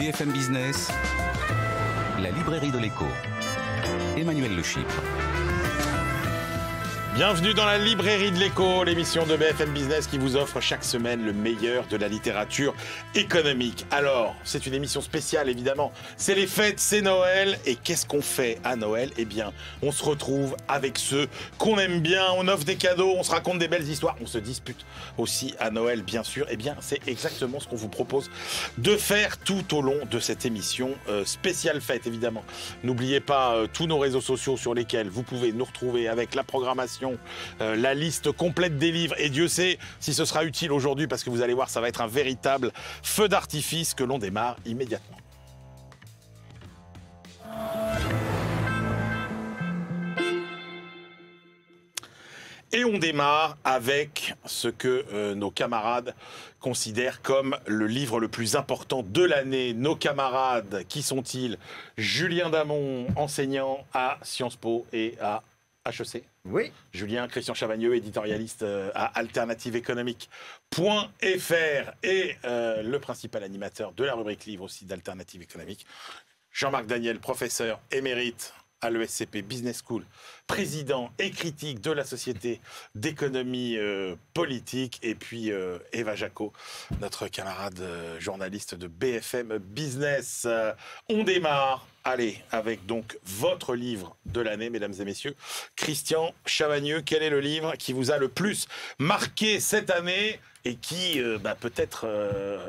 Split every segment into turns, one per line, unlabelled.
BFM Business, la librairie de l'écho. Emmanuel Le Chypre.
Bienvenue dans la librairie de l'écho, l'émission de BFM Business qui vous offre chaque semaine le meilleur de la littérature économique. Alors, c'est une émission spéciale évidemment, c'est les fêtes, c'est Noël, et qu'est-ce qu'on fait à Noël? Eh bien, on se retrouve avec ceux qu'on aime bien, on offre des cadeaux, on se raconte des belles histoires, on se dispute aussi à Noël bien sûr. Eh bien, c'est exactement ce qu'on vous propose de faire tout au long de cette émission spéciale fête évidemment. N'oubliez pas tous nos réseaux sociaux sur lesquels vous pouvez nous retrouver avec la programmation, la liste complète des livres, et Dieu sait si ce sera utile aujourd'hui parce que vous allez voir, ça va être un véritable feu d'artifice que l'on démarre immédiatement. Et on démarre avec ce que nos camarades considèrent comme le livre le plus important de l'année. Nos camarades, qui sont-ils? Julien Damon, enseignant à Sciences Po et à HEC.
Oui.
Julien, Christian Chavagneux, éditorialiste à alternativeéconomique.fr et le principal animateur de la rubrique livre aussi d'Alternative économique. Jean-Marc Daniel, professeur émérite à l'ESCP Business School, président et critique de la Société d'économie politique, et puis Eva Jaco, notre camarade journaliste de BFM Business. On démarre, allez, avec donc votre livre de l'année, mesdames et messieurs. Christian Chavagneux, quel est le livre qui vous a le plus marqué cette année et qui peut-être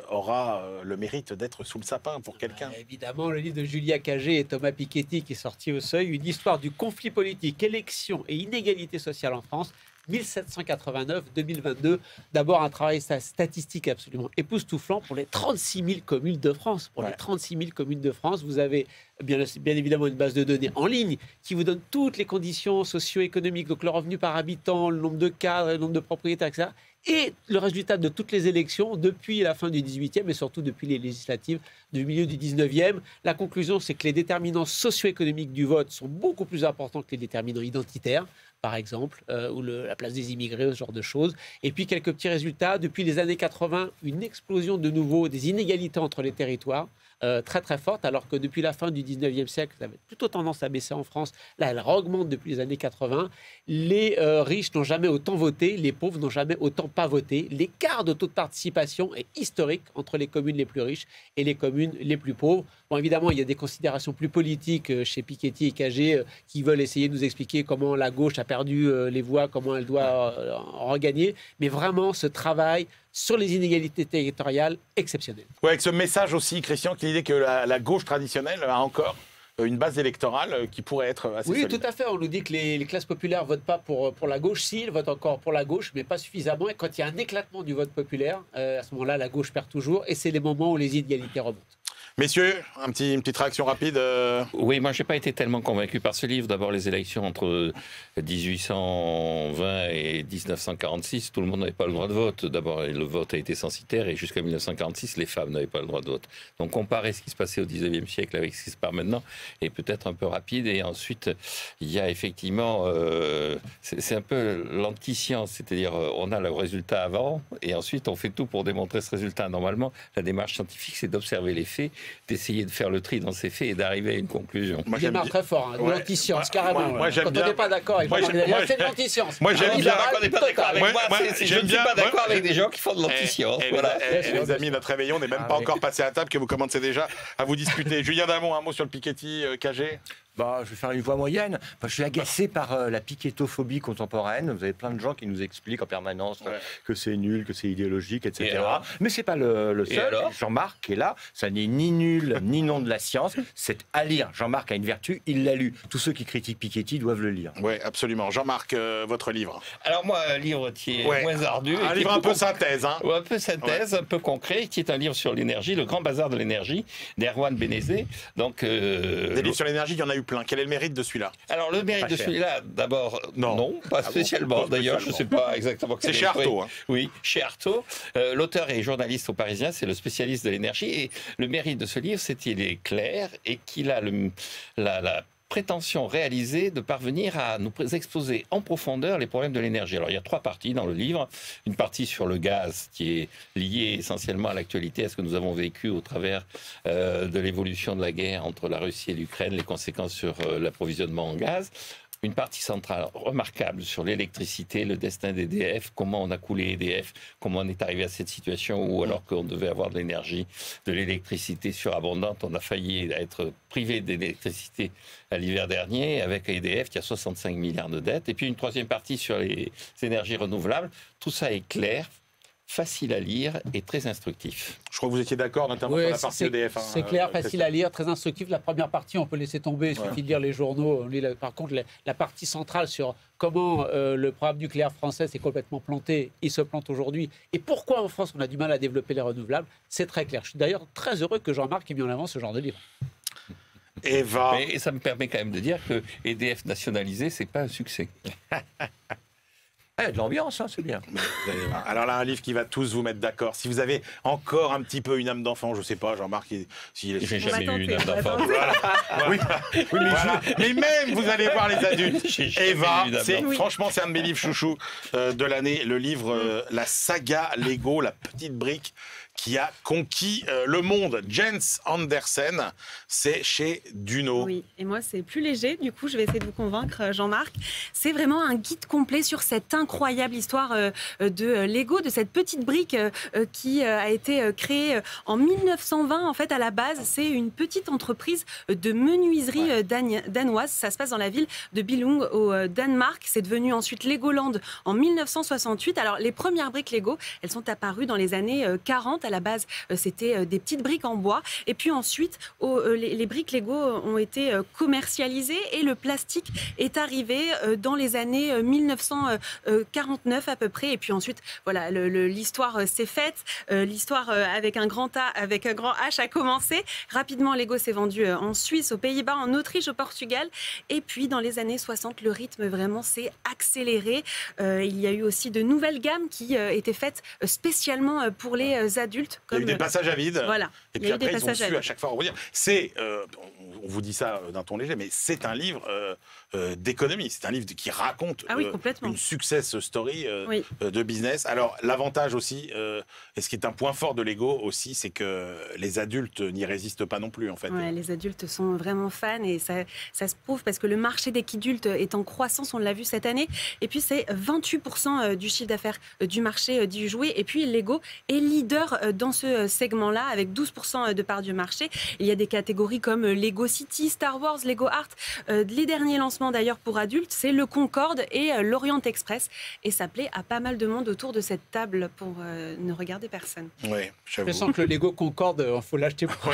aura le mérite d'être sous le sapin pour quelqu'un?
Évidemment, le livre de Julia Cagé et Thomas Piketty qui est sorti au Seuil, une histoire du conflit politique, élection et inégalité sociale en France, 1789-2022. D'abord, un travail statistique absolument époustouflant pour les 36 000 communes de France. Pour les 36 000 communes de France, vous avez bien évidemment une base de données en ligne qui vous donne toutes les conditions socio-économiques, donc le revenu par habitant, le nombre de cadres, le nombre de propriétaires, etc. Et le résultat de toutes les élections depuis la fin du 18e et surtout depuis les législatives du milieu du 19e. La conclusion, c'est que les déterminants socio-économiques du vote sont beaucoup plus importants que les déterminants identitaires, par exemple, ou la place des immigrés, ce genre de choses. Et puis quelques petits résultats. Depuis les années 80, une explosion de nouveau des inégalités entre les territoires, très très forte, alors que depuis la fin du 19e siècle, ça avait plutôt tendance à baisser en France. Là, elle augmente depuis les années 80. Les riches n'ont jamais autant voté, les pauvres n'ont jamais autant pas voté. L'écart de taux de participation est historique entre les communes les plus riches et les communes les plus pauvres. Bon, évidemment, il y a des considérations plus politiques chez Piketty et Cagé qui veulent essayer de nous expliquer comment la gauche a perdu les voix, comment elle doit en regagner. Mais vraiment, ce travail sur les inégalités territoriales, exceptionnel.
Ouais, avec ce message aussi, Christian, qui l'idée que la gauche traditionnelle a encore une base électorale qui pourrait être assez solide.
Oui, tout à fait. On nous dit que les classes populaires ne votent pas pour la gauche. Si, ils votent encore pour la gauche, mais pas suffisamment. Et quand il y a un éclatement du vote populaire, à ce moment-là, la gauche perd toujours. Et c'est les moments où les inégalités remontent. Messieurs, une petite réaction rapide.
Oui, moi, je n'ai pas été tellement convaincu par ce livre. D'abord, les élections entre 1820 et 1946, tout le monde n'avait pas le droit de vote. D'abord, le vote a été censitaire et jusqu'à 1946, les femmes n'avaient pas le droit de vote. Donc, comparer ce qui se passait au 19e siècle avec ce qui se passe maintenant est peut-être un peu rapide. Et ensuite, il y a effectivement... c'est un peu l'anti-science, c'est-à-dire on a le résultat avant et ensuite on fait tout pour démontrer ce résultat. Normalement, la démarche scientifique, c'est d'observer les faits, d'essayer de faire le tri dans ces faits et d'arriver à une conclusion.
Moi, j'aime très fort, de l'anti-science, carrément.
Moi,
quand on n'est pas d'accord avec moi, c'est de l'anti-science.
Moi, j'aime bien.
On n'est pas d'accord avec moi. Je ne suis pas d'accord avec des gens qui font de l'anti-science.
Les amis, notre réveillon n'est même pas encore passé à table que vous commencez déjà à vous disputer. Julien Damon, un mot sur le Piketty, Cagé?
Je vais faire une voix moyenne. Je suis agacé par la piquettophobie contemporaine. Vous avez plein de gens qui nous expliquent en permanence que c'est nul, que c'est idéologique, etc. Mais c'est pas le seul. Jean-Marc qui est là, ça n'est ni nul ni non de la science. C'est à lire. Jean-Marc a une vertu, il l'a lu. Tous ceux qui critiquent Piketty doivent le lire.
Oui, absolument. Jean-Marc, votre livre.
Alors moi, un livre qui est moins ardu.
Un livre un peu synthèse.
Un peu synthèse, un peu concret, qui est un livre sur l'énergie, Le Grand Bazar de l'énergie, d'Erwan Bénézé. Donc,
des livres sur l'énergie, il y en a eu plein. Quel est le mérite de celui-là?
Alors, le mérite de celui-là, d'abord, non, pas spécialement. D'ailleurs, je ne sais pas exactement...
C'est chez Artaud.
Oui, chez Artaud. L'auteur est journaliste au Parisien, c'est le spécialiste de l'énergie. Et le mérite de ce livre, c'est qu'il est clair et qu'il a la prétention réalisée de parvenir à nous exposer en profondeur les problèmes de l'énergie. Alors il y a 3 parties dans le livre. Une partie sur le gaz qui est liée essentiellement à l'actualité, à ce que nous avons vécu au travers de l'évolution de la guerre entre la Russie et l'Ukraine, les conséquences sur l'approvisionnement en gaz. Une partie centrale remarquable sur l'électricité, le destin d'EDF, comment on a coulé EDF, comment on est arrivé à cette situation où, alors qu'on devait avoir de l'énergie, de l'électricité surabondante, on a failli être privé d'électricité à l'hiver dernier, avec EDF qui a 65 milliards de dettes. Et puis une 3e partie sur les énergies renouvelables. Tout ça est clair, facile à lire et très instructif.
Je crois que vous étiez d'accord, notamment sur la partie EDF.
C'est clair, facile à lire, très instructif. La première partie, on peut laisser tomber, il suffit de lire les journaux. Par contre, la partie centrale sur comment le programme nucléaire français s'est complètement planté, il se plante aujourd'hui, et pourquoi en France on a du mal à développer les renouvelables, c'est très clair. Je suis d'ailleurs très heureux que Jean-Marc ait mis en avant ce genre de livre.
Eva.
Et ça me permet quand même de dire que EDF nationalisé, c'est pas un succès.
De l'ambiance, hein, c'est bien.
Alors là, un livre qui va tous vous mettre d'accord. Si vous avez encore un petit peu une âme d'enfant, je sais pas, Jean-Marc, s'il est...
J'ai jamais eu une âme d'enfant.
Oui, mais même, vous allez voir les adultes. Eva, franchement, c'est un de mes livres chouchous de l'année. Le livre La saga Lego, la petite brique qui a conquis le monde. Jens Andersen, c'est chez Duno.
Oui, et moi c'est plus léger, du coup je vais essayer de vous convaincre, Jean-Marc. C'est vraiment un guide complet sur cette incroyable histoire de Lego, de cette petite brique qui a été créée en 1920. En fait, à la base, c'est une petite entreprise de menuiserie danoise. Ça se passe dans la ville de Billund au Danemark. C'est devenu ensuite Legoland en 1968. Alors les premières briques Lego, elles sont apparues dans les années 40. À la base, c'était des petites briques en bois. Et puis ensuite, les briques Lego ont été commercialisées et le plastique est arrivé dans les années 1949 à peu près. Et puis ensuite, voilà, l'histoire s'est faite. L'histoire avec un grand H a commencé. Rapidement, Lego s'est vendu en Suisse, aux Pays-Bas, en Autriche, au Portugal. Et puis, dans les années 60, le rythme vraiment s'est accéléré. Il y a eu aussi de nouvelles gammes qui étaient faites spécialement pour les adultes.
Il y a eu des passages à vide.
Voilà.
Et puis après, ils ont su à chaque fois rebondir. On vous dit ça d'un ton léger, mais c'est un livre d'économie. C'est un livre qui raconte une success story de business. Alors, l'avantage aussi, et ce qui est un point fort de Lego aussi, c'est que les adultes n'y résistent pas non plus, en fait.
Ouais, les adultes sont vraiment fans et ça se prouve parce que le marché des kidultes est en croissance, on l'a vu cette année. Et puis, c'est 28% du chiffre d'affaires du marché du jouet. Et puis, Lego est leader dans ce segment-là avec 12% de part du marché. Il y a des catégories comme Lego City, Star Wars, Lego Art. Les derniers lancements d'ailleurs pour adultes, c'est le Concorde et l'Orient Express. Et ça plaît à pas mal de monde autour de cette table pour ne regarder personne.
Oui,
je sens que le Lego Concorde, il faut l'acheter pour...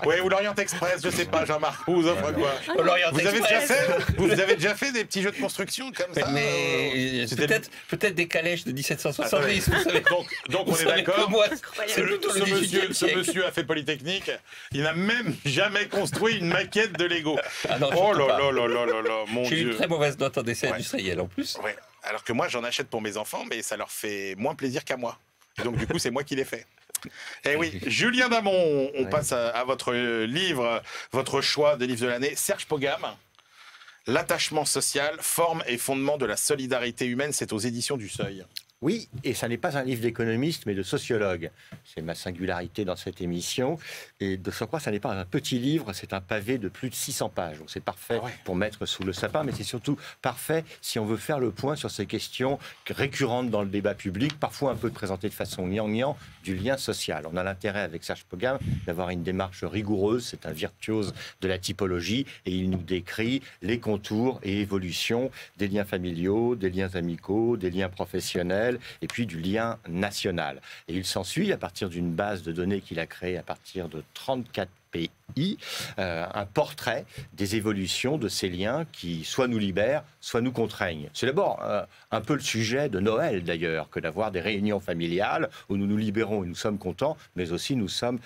Oui, ou l'Orient Express, je sais pas, Jean-Marc, vous offre quoi? Vous avez déjà fait des petits jeux de construction comme ça?
Mais peut-être des calèches de 1770, vous savez.
Donc on est d'accord. Ce
monsieur
monsieur a fait Polytechnique. Il n'a même jamais construit une maquette de Lego.
Ah non,
oh là là là là là là, mon Dieu.
J'ai eu une très mauvaise note en dessin industriel en plus.
Ouais. Alors que moi, j'en achète pour mes enfants, mais ça leur fait moins plaisir qu'à moi. Et donc du coup, c'est moi qui l'ai fait. Eh oui, Julien Damon, on passe à votre livre, votre choix de livre de l'année. Serge Pogam, L'attachement social, forme et fondement de la solidarité humaine, c'est aux éditions du Seuil.
Oui, et ça n'est pas un livre d'économiste, mais de sociologue. C'est ma singularité dans cette émission. Et de surcroît, ça n'est pas un petit livre, c'est un pavé de plus de 600 pages. Donc c'est parfait pour mettre sous le sapin, mais c'est surtout parfait si on veut faire le point sur ces questions récurrentes dans le débat public, parfois un peu présentées de façon gnangnan, du lien social. On a l'intérêt avec Serge Pogam d'avoir une démarche rigoureuse, c'est un virtuose de la typologie, et il nous décrit les contours et évolutions des liens familiaux, des liens amicaux, des liens professionnels, et puis du lien national. Et il s'ensuit, à partir d'une base de données qu'il a créée à partir de 34 pays, un portrait des évolutions de ces liens qui soit nous libèrent, soit nous contraignent. C'est d'abord un peu le sujet de Noël d'ailleurs, que d'avoir des réunions familiales où nous nous libérons et nous sommes contents, mais aussi nous sommes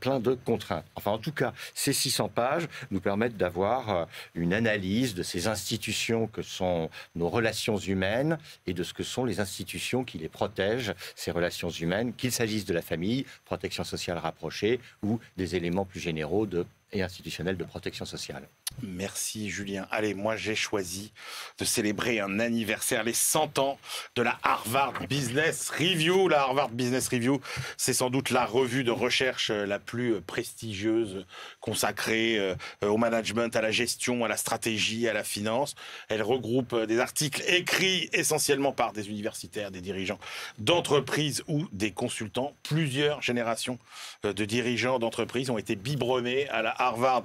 pleins de contraintes. Enfin, en tout cas, ces 600 pages nous permettent d'avoir une analyse de ces institutions que sont nos relations humaines et de ce que sont les institutions qui les protègent, ces relations humaines, qu'il s'agisse de la famille, protection sociale rapprochée ou des éléments plus généraux de et institutionnelle de protection sociale.
Merci Julien. Allez, moi j'ai choisi de célébrer un anniversaire, les 100 ans de la Harvard Business Review. La Harvard Business Review, c'est sans doute la revue de recherche la plus prestigieuse consacrée au management, à la gestion, à la stratégie, à la finance. Elle regroupe des articles écrits essentiellement par des universitaires, des dirigeants d'entreprises ou des consultants. Plusieurs générations de dirigeants d'entreprises ont été biberonnés à la Harvard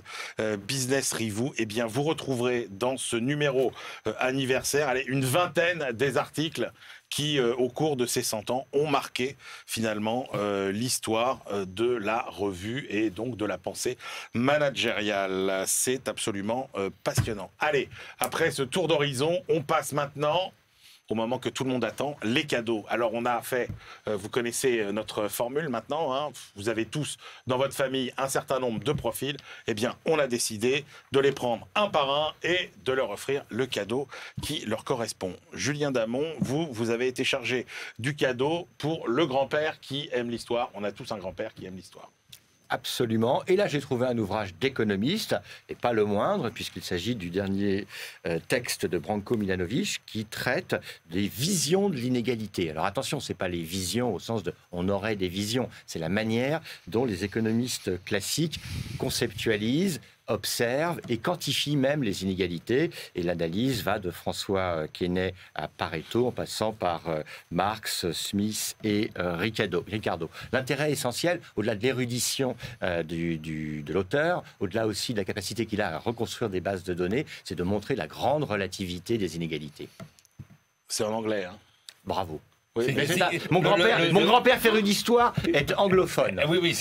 Business Review. Eh bien, vous retrouverez dans ce numéro anniversaire une vingtaine des articles qui, au cours de ces 100 ans, ont marqué finalement l'histoire de la revue et donc de la pensée managériale. C'est absolument passionnant. Allez, après ce tour d'horizon, on passe maintenant au moment que tout le monde attend, les cadeaux. Alors on a fait, vous connaissez notre formule maintenant, hein, vous avez tous dans votre famille un certain nombre de profils, eh bien on a décidé de les prendre un par un et de leur offrir le cadeau qui leur correspond. Julien Damon, vous avez été chargé du cadeau pour le grand-père qui aime l'histoire. On a tous un grand-père qui aime l'histoire.
Absolument. Et là, j'ai trouvé un ouvrage d'économiste, et pas le moindre, puisqu'il s'agit du dernier texte de Branko Milanovic qui traite des visions de l'inégalité. Alors attention, ce n'est pas les visions au sens de « on aurait des visions », c'est la manière dont les économistes classiques conceptualisent, observe et quantifie même les inégalités. Et l'analyse va de François Quesnay à Pareto, en passant par Marx, Smith et Ricardo. L'intérêt essentiel, au-delà de l'érudition de l'auteur, au-delà aussi de la capacité qu'il a à reconstruire des bases de données, c'est de montrer la grande relativité des inégalités.
C'est en anglais, hein.
Bravo.
Oui,
mon grand-père féru d'histoire est anglophone.
Oui,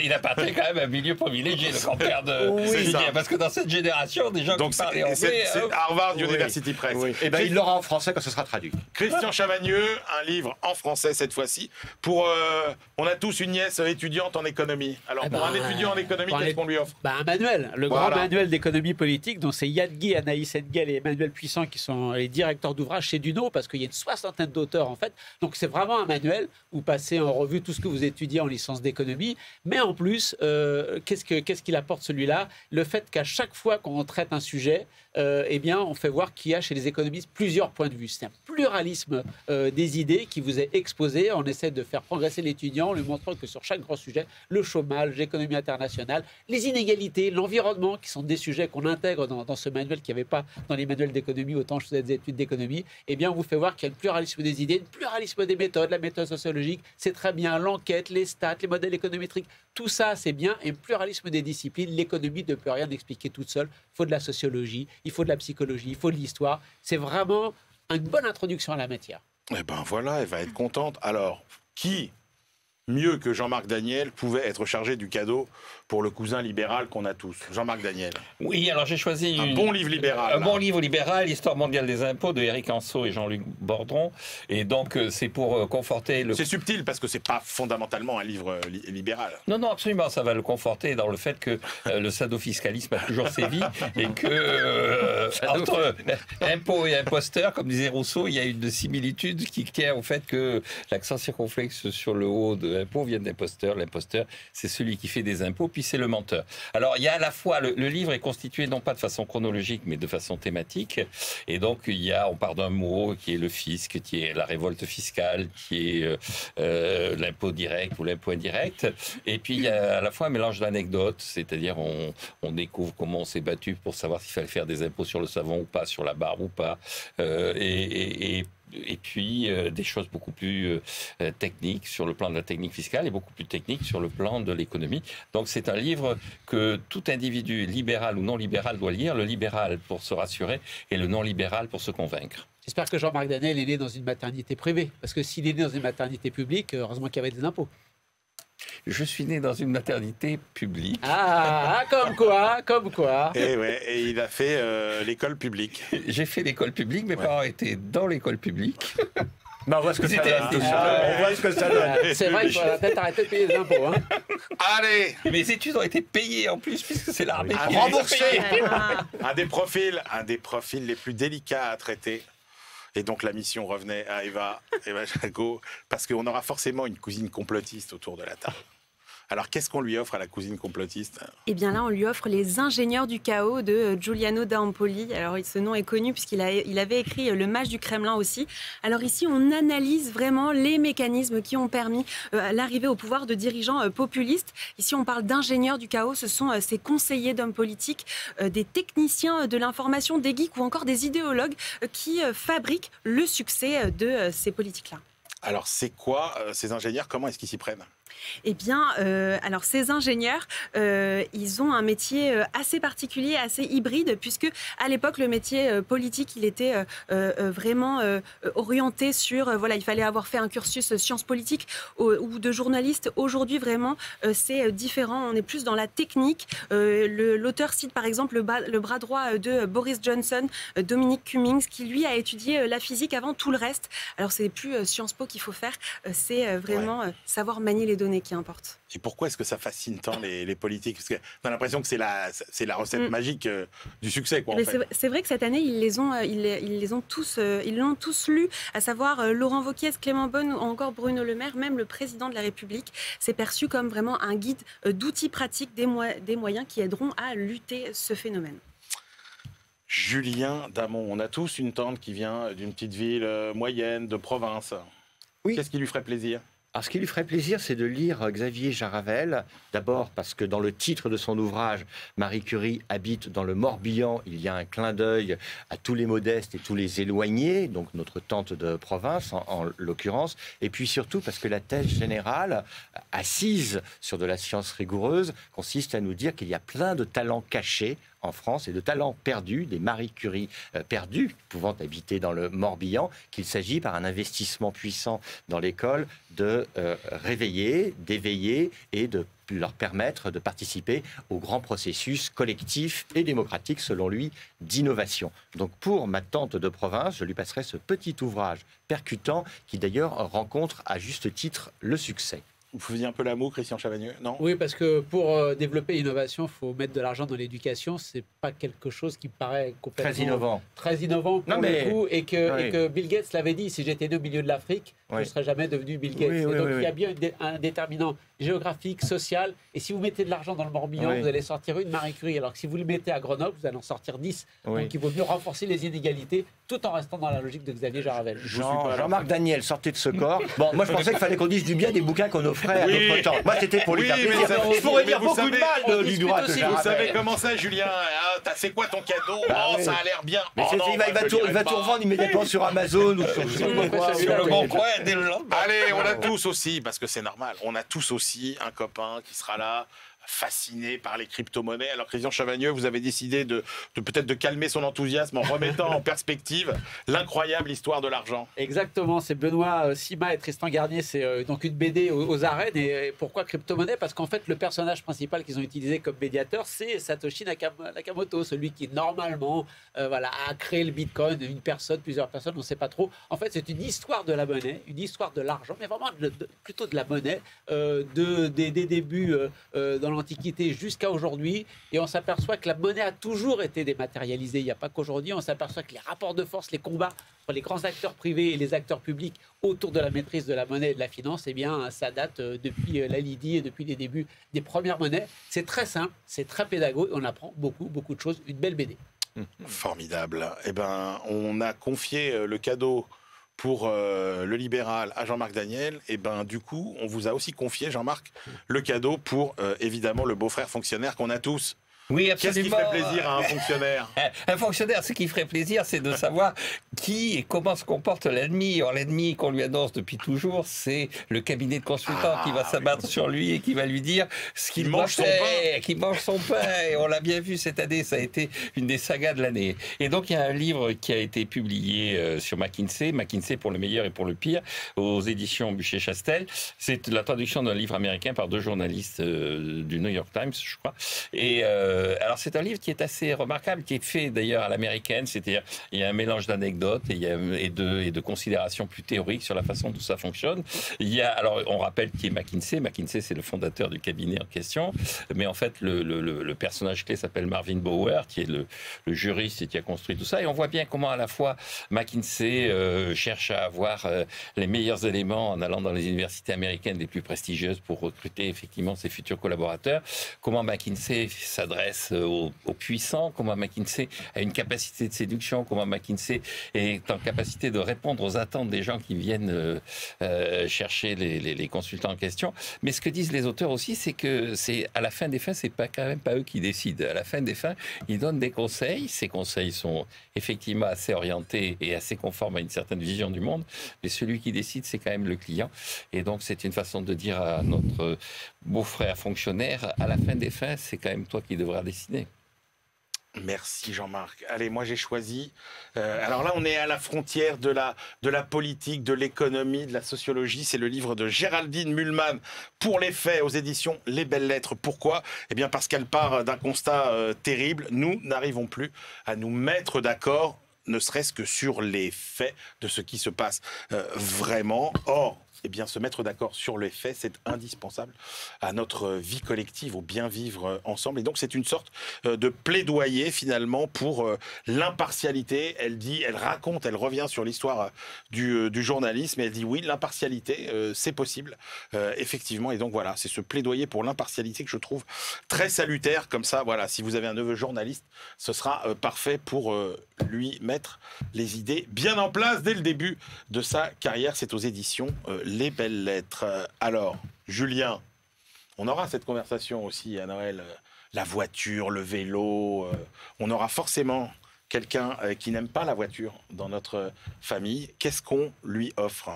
il appartient quand même à un milieu privilégié, le grand-père de Julien, parce que dans cette génération, des gens qui parlaient anglais...
C'est Harvard University Press.
Oui. Et ben, il l'aura en français quand ce sera traduit.
Christian Chavagneux, un livre en français cette fois-ci. On a tous une nièce étudiante en économie. Alors, pour un étudiant en économie, qu'est-ce qu'on lui offre?
Un manuel, grand manuel d'économie politique, dont c'est Yann Guy, Anaïs Engel et Emmanuel Puissant qui sont les directeurs d'ouvrage chez Duno, parce qu'il y a une 60aine d'auteurs en fait. Donc c'est vraiment un manuel où passez en revue tout ce que vous étudiez en licence d'économie. Mais en plus, qu'est-ce qu'il apporte celui-là? Le fait qu'à chaque fois qu'on traite un sujet, eh bien, on fait voir qu'il y a chez les économistes plusieurs points de vue. C'est un pluralisme des idées qui vous est exposé. On essaie de faire progresser l'étudiant en lui montrant que sur chaque grand sujet, le chômage, l'économie internationale, les inégalités, l'environnement, qui sont des sujets qu'on intègre dans ce manuel qu'il n'y avait pas dans les manuels d'économie, autant je faisais des études d'économie, eh bien, on vous fait voir qu'il y a un pluralisme des idées, un pluralisme des méthodes, la méthode sociologique, c'est très bien, l'enquête, les stats, les modèles économétriques, tout ça, c'est bien, et un pluralisme des disciplines. L'économie ne peut rien expliquer toute seule. Il faut de la sociologie, il faut de la psychologie, il faut de l'histoire. C'est vraiment une bonne introduction à la matière.
Eh ben voilà, elle va être contente. Alors, qui, mieux que Jean-Marc Daniel, pouvait être chargé du cadeau pour le cousin libéral qu'on a tous? Jean-Marc Daniel.
Oui, alors j'ai choisi
un bon livre libéral.
Un bon livre libéral, Histoire mondiale des impôts de Éric Anceau et Jean-Luc Bordron. Et donc, c'est pour conforter le...
C'est subtil parce que c'est pas fondamentalement un livre libéral.
Non, absolument, ça va le conforter dans le fait que le sadofiscalisme a toujours sévi et que entre impôt et imposteur, comme disait Rousseau, il y a une similitude qui tient au fait que l'accent circonflexe sur le haut de impôt vient d'imposteur. L'imposteur, c'est celui qui fait des impôts, puis c'est le menteur. Alors, il y a à la fois, le livre est constitué non pas de façon chronologique, mais de façon thématique. Et donc, on part d'un mot qui est le fisc, qui est la révolte fiscale, qui est l'impôt direct ou l'impôt indirect. Et puis, il y a à la fois un mélange d'anecdotes, c'est-à-dire on découvre comment on s'est battu pour savoir s'il fallait faire des impôts sur le savon ou pas, sur la barbe ou pas. Et puis des choses beaucoup plus techniques sur le plan de la technique fiscale et beaucoup plus techniques sur le plan de l'économie. Donc c'est un livre que tout individu, libéral ou non libéral, doit lire. Le libéral pour se rassurer et le non libéral pour se convaincre.
J'espère que Jean-Marc Daniel est né dans une maternité privée. Parce que s'il est né dans une maternité publique, heureusement qu'il y avait des impôts.
Je suis né dans une maternité publique.
Ah, comme quoi.
Et il a fait l'école publique.
J'ai fait l'école publique, mes parents étaient dans l'école publique.
Mais on voit ce que ça donne.
C'est vrai qu'il faudrait peut-être arrêter de payer les impôts. Hein.
Allez,
mes études ont été payées en plus, puisque c'est l'armée qui
remboursé. Un des profils les plus délicats à traiter. Et donc la mission revenait à Eva Jago, parce qu'on aura forcément une cousine complotiste autour de la table. Alors, qu'est-ce qu'on lui offre à la cousine complotiste?
Eh bien là, on lui offre Les Ingénieurs du chaos de Giuliano d'Ampoli. Alors, ce nom est connu puisqu'il avait écrit Le Mage du Kremlin aussi. Alors ici, on analyse vraiment les mécanismes qui ont permis l'arrivée au pouvoir de dirigeants populistes. Ici, on parle d'ingénieurs du chaos. Ce sont ces conseillers d'hommes politiques, des techniciens de l'information, des geeks ou encore des idéologues qui fabriquent le succès de ces politiques-là.
Alors, c'est quoi ces ingénieurs? Comment est-ce qu'ils s'y prennent?
Eh bien, alors ces ingénieurs, ils ont un métier assez particulier, assez hybride, puisque à l'époque, le métier politique, il était vraiment orienté sur, voilà, il fallait avoir fait un cursus sciences politiques ou de journaliste. Aujourd'hui, vraiment, c'est différent. On est plus dans la technique. L'auteur cite par exemple le bras droit de Boris Johnson, Dominic Cummings, qui lui a étudié la physique avant tout le reste. Alors, c'est plus Sciences Po qu'il faut faire, c'est vraiment savoir manier les données qui importe.
Et pourquoi est-ce que ça fascine tant les politiques? Parce qu'on a l'impression que c'est la recette magique du succès, quoi.
C'est vrai que cette année, ils l'ont tous lu, à savoir Laurent Wauquiez, Clément Beaune ou encore Bruno Le Maire, même le président de la République. C'est perçu comme vraiment un guide d'outils pratiques, des moyens qui aideront à lutter ce phénomène.
Julien Damon, on a tous une tante qui vient d'une petite ville moyenne, de province.
Oui.
Qu'est-ce qui lui ferait plaisir?
Alors, ce qui lui ferait plaisir, c'est de lire Xavier Jaravel. D'abord parce que dans le titre de son ouvrage, Marie Curie habite dans le Morbihan. Il y a un clin d'œil à tous les modestes et tous les éloignés, donc notre tante de province en l'occurrence. Et puis surtout parce que la thèse générale, assise sur de la science rigoureuse, consiste à nous dire qu'il y a plein de talents cachés en France et de talents perdus, des Marie Curie perdues, pouvant habiter dans le Morbihan, qu'il s'agit par un investissement puissant dans l'école de réveiller, d'éveiller et de leur permettre de participer au grand processus collectif et démocratique, selon lui, d'innovation. Donc pour ma tante de province, je lui passerai ce petit ouvrage percutant qui d'ailleurs rencontre à juste titre le succès.
Vous faisiez un peu la moue, Christian Chavagneux, non?
Oui, parce que pour développer l'innovation, il faut mettre de l'argent dans l'éducation. C'est pas quelque chose qui me paraît complètement... Très innovant pour le coup. Et que Bill Gates l'avait dit, si j'étais né au milieu de l'Afrique, je ne serais jamais devenu Bill Gates. Il y a bien un déterminant géographique, social. Et si vous mettez de l'argent dans le Morbihan, vous allez sortir une Marie Curie. Alors que si vous le mettez à Grenoble, vous allez en sortir 10. Donc il vaut mieux renforcer les inégalités tout en restant dans la logique de Xavier Jaravel.
Jean-Marc Daniel, sortez de ce corps. Bon, moi je pensais qu'il fallait qu'on dise du bien des bouquins qu'on offrait à notre temps. Moi c'était pour lui faire plaisir. Je pourrais dire beaucoup de mal du droit de Jaravel.
Vous savez comment ça, Julien? C'est quoi ton cadeau? Ça a l'air bien.
Il va tout revendre immédiatement sur Amazon ou sur
le Bon Coin dès le lendemain. Allez, on a tous aussi, parce que c'est normal, on a tous aussi un copain qui sera là, fasciné par les crypto-monnaies. Alors, Christian Chavagneux, vous avez décidé peut-être de calmer son enthousiasme en remettant en perspective l'incroyable histoire de l'argent.
Exactement, c'est Benoît Sima et Tristan Garnier, c'est donc une BD aux arènes. Et pourquoi crypto-monnaie? Parce qu'en fait, le personnage principal qu'ils ont utilisé comme médiateur, c'est Satoshi Nakamoto, celui qui normalement a créé le Bitcoin, une personne, plusieurs personnes, on ne sait pas trop. En fait, c'est une histoire de la monnaie, une histoire de l'argent, mais vraiment plutôt de la monnaie, des débuts dans l'Antiquité jusqu'à aujourd'hui, et on s'aperçoit que la monnaie a toujours été dématérialisée. Il n'y a pas qu'aujourd'hui, on s'aperçoit que les rapports de force, les combats entre les grands acteurs privés et les acteurs publics autour de la maîtrise de la monnaie et de la finance, eh bien, ça date depuis la Lydie et depuis les débuts des premières monnaies. C'est très simple, c'est très pédagogique, on apprend beaucoup de choses. Une belle BD.
Formidable. Eh ben, on a confié le cadeau pour le libéral à Jean-Marc Daniel, et ben du coup, on vous a aussi confié, Jean-Marc, le cadeau pour évidemment le beau-frère fonctionnaire qu'on a tous.
Oui, absolument.
Qu'est-ce qui ferait plaisir à un fonctionnaire?
Un fonctionnaire, ce qui ferait plaisir, c'est de savoir qui et comment se comporte l'ennemi. Or, l'ennemi qu'on lui annonce depuis toujours, c'est le cabinet de consultants qui va s'abattre sur lui et qui va lui dire ce qu'il mange son pain. Qu'il mange son pain. Et on l'a bien vu cette année, ça a été une des sagas de l'année. Et donc, il y a un livre qui a été publié sur McKinsey pour le meilleur et pour le pire, aux éditions Buchet-Chastel. C'est la traduction d'un livre américain par deux journalistes du New York Times, je crois. Et Alors c'est un livre qui est assez remarquable, qui est fait d'ailleurs à l'américaine, c'est-à-dire il y a un mélange d'anecdotes et de considérations plus théoriques sur la façon dont ça fonctionne. Alors on rappelle qui est McKinsey. McKinsey, c'est le fondateur du cabinet en question, mais en fait le personnage clé s'appelle Marvin Bower, qui est le juriste et qui a construit tout ça. Et on voit bien comment à la fois McKinsey cherche à avoir les meilleurs éléments en allant dans les universités américaines les plus prestigieuses pour recruter effectivement ses futurs collaborateurs. Comment McKinsey s'adresse aux puissants, comment McKinsey a une capacité de séduction, comment McKinsey est en capacité de répondre aux attentes des gens qui viennent chercher les consultants en question. Mais ce que disent les auteurs aussi, c'est que à la fin des fins, c'est quand même pas eux qui décident. À la fin des fins, ils donnent des conseils. Ces conseils sont effectivement assez orientés et assez conformes à une certaine vision du monde. Mais celui qui décide, c'est quand même le client. Et donc, c'est une façon de dire à notre beau-frère fonctionnaire, à la fin des fins, c'est quand même toi qui devras décider.
Merci Jean-Marc. Allez, moi j'ai choisi. Alors là, on est à la frontière de la politique, de l'économie, de la sociologie. C'est le livre de Géraldine Mühlmann, Pour les faits, aux éditions Les Belles Lettres. Pourquoi ? Eh bien parce qu'elle part d'un constat terrible. Nous n'arrivons plus à nous mettre d'accord, ne serait-ce que sur les faits de ce qui se passe vraiment. Or, eh bien, se mettre d'accord sur les faits, c'est indispensable à notre vie collective, au bien vivre ensemble. Et donc, c'est une sorte de plaidoyer, finalement, pour l'impartialité. Elle raconte, elle revient sur l'histoire du journalisme, et elle dit oui, l'impartialité, c'est possible, effectivement. Et donc, voilà, c'est ce plaidoyer pour l'impartialité que je trouve très salutaire. Comme ça, voilà, si vous avez un neveu journaliste, ce sera parfait pour lui mettre les idées bien en place dès le début de sa carrière. C'est aux éditions Les Belles Lettres. Alors, Julien, on aura cette conversation aussi à Noël. La voiture, le vélo, on aura forcément quelqu'un qui n'aime pas la voiture dans notre famille. Qu'est-ce qu'on lui offre ?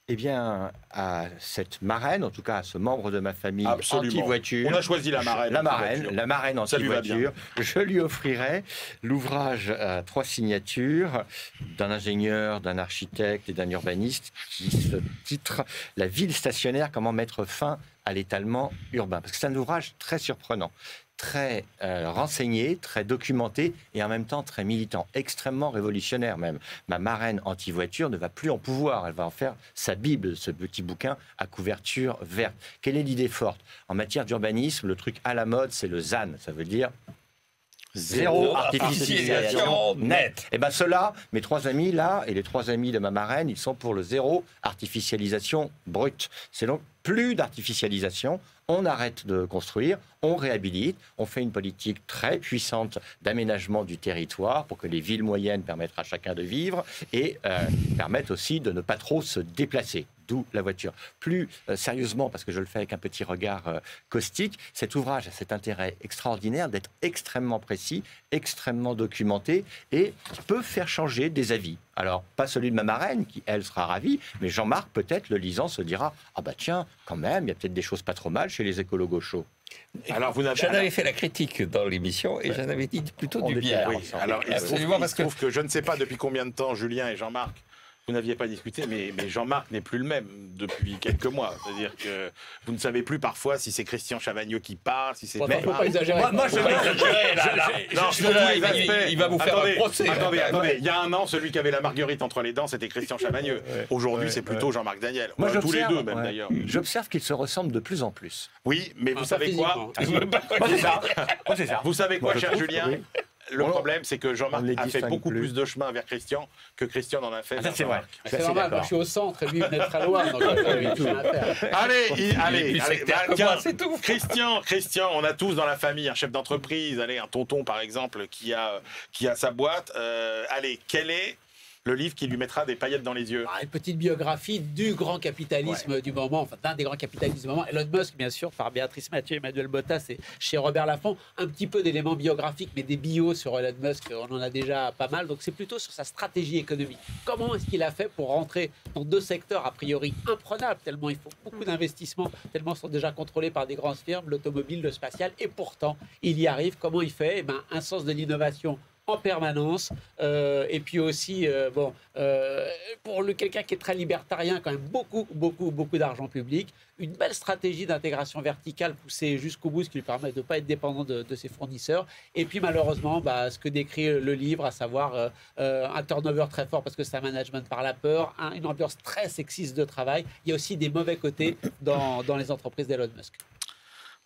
Eh bien, à cette marraine, en tout cas à ce membre de ma famille anti-voiture.
On a choisi la marraine.
La marraine anti-voiture. Je lui offrirai l'ouvrage à 3 signatures d'un ingénieur, d'un architecte et d'un urbaniste qui se titre « La ville stationnaire, comment mettre fin à l'étalement urbain ». Parce que c'est un ouvrage très surprenant, très renseigné, très documenté et en même temps très militant, extrêmement révolutionnaire même. Ma marraine anti-voiture ne va plus en pouvoir, elle va en faire sa Bible, ce petit bouquin à couverture verte. Quelle est l'idée forte ? En matière d'urbanisme, le truc à la mode, c'est le ZAN, ça veut dire zéro artificialisation nette. Et bien ceux-là, mes 3 amis là, et les 3 amis de ma marraine, ils sont pour le zéro artificialisation brute. C'est donc plus d'artificialisation, on arrête de construire, on réhabilite, on fait une politique très puissante d'aménagement du territoire pour que les villes moyennes permettent à chacun de vivre et permettent aussi de ne pas trop se déplacer. D'où la voiture. Plus sérieusement, parce que je le fais avec un petit regard caustique, cet ouvrage a cet intérêt extraordinaire d'être extrêmement précis, extrêmement documenté et peut faire changer des avis. Alors, pas celui de ma marraine, qui, elle, sera ravie, mais Jean-Marc, peut-être, le lisant, se dira « Ah bah tiens, quand même, il y a peut-être des choses pas trop mal chez les écolos gauchos. »
Alors, j'en avais fait la critique dans l'émission et j'en avais dit plutôt du bien.
Oui. Alors, il se trouve que je ne sais pas depuis combien de temps Julien et Jean-Marc vous n'aviez pas discuté, mais Jean-Marc n'est plus le même depuis quelques mois. C'est-à-dire que vous ne savez plus parfois si c'est Christian Chavagneux qui parle, si c'est...
Il ne faut pas exagérer.
Moi, je vais exagérer. Il va vous faire un procès.
Attendez. Il y a un an, celui qui avait la marguerite entre les dents, c'était Christian Chavagneux. Aujourd'hui, c'est plutôt Jean-Marc Daniel.
Moi,
tous les deux, même d'ailleurs.
J'observe qu'ils se ressemblent de plus en plus.
Oui, mais vous savez quoi ?
C'est ça.
Vous savez quoi, cher Julien ? Le
Bon,
problème, c'est que Jean-Marc a fait beaucoup plus de chemin vers Christian que Christian n'en a fait.
C'est vrai.
C'est normal, moi je suis au centre et lui il venait de très loin. Donc,
allez,
c'est tout.
Christian, on a tous dans la famille un chef d'entreprise, un tonton par exemple qui a sa boîte. Allez, quel est le livre qui lui mettra des paillettes dans les yeux?
Une petite biographie du grand capitalisme du moment, enfin d'un des grands capitalistes du moment. Elon Musk, bien sûr, par Béatrice Mathieu et Emmanuel Bottas, et chez Robert Laffont. Un petit peu d'éléments biographiques, mais des bios sur Elon Musk, on en a déjà pas mal. Donc c'est plutôt sur sa stratégie économique. Comment est-ce qu'il a fait pour rentrer dans 2 secteurs a priori imprenables, tellement il faut beaucoup d'investissements, tellement ils sont déjà contrôlés par des grandes firmes, l'automobile, le spatial, et pourtant il y arrive. Comment il fait? Un sens de l'innovation en permanence. Et puis aussi, pour quelqu'un qui est très libertarien, quand même beaucoup d'argent public. Une belle stratégie d'intégration verticale poussée jusqu'au bout, ce qui lui permet de ne pas être dépendant de ses fournisseurs. Et puis malheureusement, ce que décrit le livre, à savoir un turnover très fort parce que c'est un management par la peur, une ambiance très sexiste de travail. Il y a aussi des mauvais côtés dans les entreprises d'Elon Musk.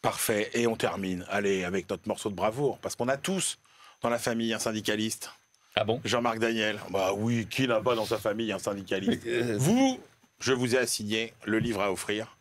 Parfait. Et on termine, allez, avec notre morceau de bravoure, parce qu'on a tous dans la famille un syndicaliste.
Ah bon?
Jean-Marc Daniel. Bah oui, qui n'a pas dans sa famille un syndicaliste? Vous, je vous ai assigné le livre à offrir.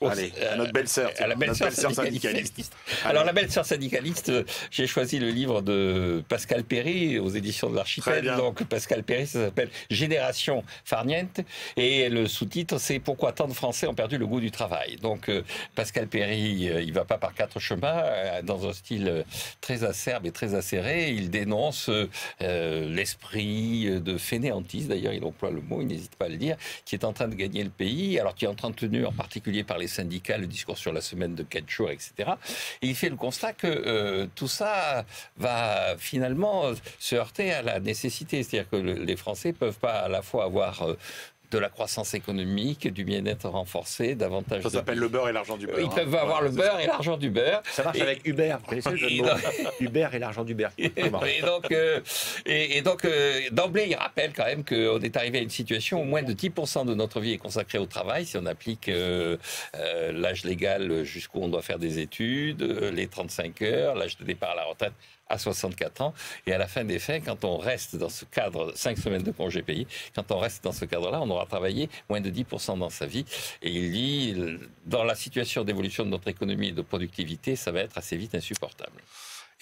Allez, à notre belle-sœur.
À la belle-sœur syndicaliste. Alors, la belle-sœur syndicaliste, j'ai choisi le livre de Pascal Perry aux éditions de l'Archipel. Donc, Pascal Perry, ça s'appelle Génération Farniente. Et le sous-titre, c'est Pourquoi tant de Français ont perdu le goût du travail. Donc, Pascal Perry, il ne va pas par quatre chemins, dans un style très acerbe et très acéré. Il dénonce l'esprit de fainéantise, d'ailleurs, il emploie le mot, il n'hésite pas à le dire, qui est en train de gagner le pays, alors qui est entretenu en particulier par les syndicats, le discours sur la semaine de 4 jours, etc. Et il fait le constat que tout ça va finalement se heurter à la nécessité. C'est-à-dire que les Français ne peuvent pas à la fois avoir de la croissance économique, du bien-être renforcé, davantage...
Ça s'appelle le beurre et l'argent du beurre.
Ils peuvent avoir le beurre et l'argent du beurre.
Ça marche avec Uber. Vous connaissez le jeu de mots Uber et l'argent du beurre.
Et donc, d'emblée, il rappelle quand même qu'on est arrivé à une situation où moins de 10% de notre vie est consacrée au travail, si on applique l'âge légal jusqu'où on doit faire des études, les 35 heures, l'âge de départ à la retraite à 64 ans. Et à la fin des faits, quand on reste dans ce cadre, 5 semaines de congés payés, quand on reste dans ce cadre-là, on aura travaillé moins de 10% dans sa vie. Et il dit, dans la situation d'évolution de notre économie et de productivité, ça va être assez vite insupportable.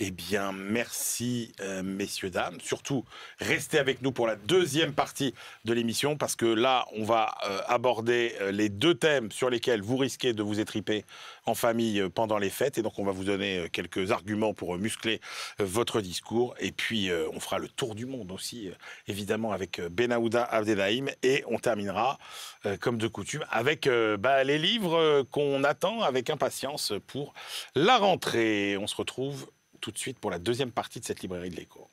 Eh bien, merci, messieurs, dames. Surtout, restez avec nous pour la deuxième partie de l'émission, parce que là, on va aborder les deux thèmes sur lesquels vous risquez de vous étriper en famille pendant les fêtes. Et donc, on va vous donner quelques arguments pour muscler votre discours. Et puis, on fera le tour du monde aussi, évidemment, avec Benaouda Abdelhaim. Et on terminera, comme de coutume, avec les livres qu'on attend avec impatience pour la rentrée. On se retrouve tout de suite pour la deuxième partie de cette librairie de l'écho.